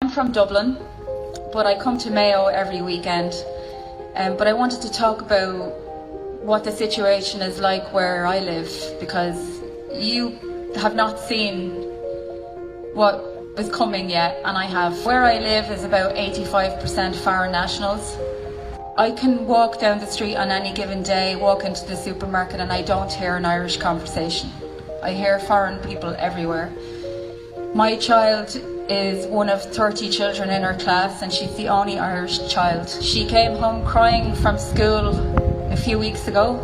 I'm from Dublin, but I come to Mayo every weekend. But I wanted to talk about what the situation is like where I live, because you have not seen what is coming yet, and I have. Where I live is about 85% foreign nationals. I can walk down the street on any given day, walk into the supermarket, and I don't hear an Irish conversation. I hear foreign people everywhere. My child is one of 30 children in her class, and she's the only Irish child. She came home crying from school a few weeks ago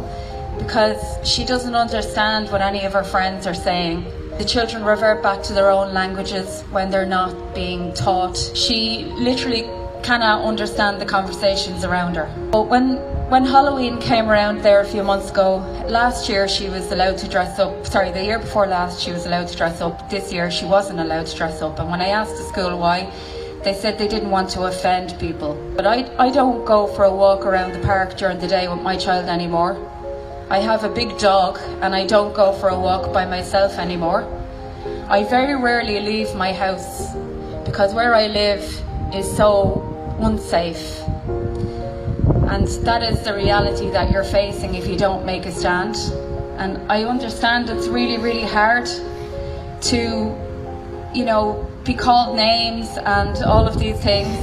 because she doesn't understand what any of her friends are saying. The children revert back to their own languages when they're not being taught. She literally cannot understand the conversations around her. But when Halloween came around there a few months ago, last year she was allowed to dress up, the year before last she was allowed to dress up, this year she wasn't allowed to dress up. And when I asked the school why, they said they didn't want to offend people. But I don't go for a walk around the park during the day with my child anymore. I have a big dog and I don't go for a walk by myself anymore. I very rarely leave my house because where I live is so unsafe. And that is the reality that you're facing if you don't make a stand. And I understand it's really, really hard to, be called names and all of these things.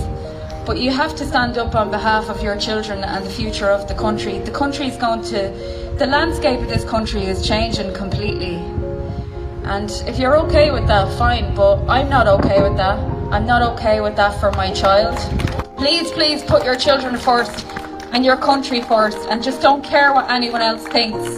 But you have to stand up on behalf of your children and the future of the country. The landscape of this country is changing completely. And if you're okay with that, fine, but I'm not okay with that. I'm not okay with that for my child. Please, please put your children first and your country first, and just don't care what anyone else thinks.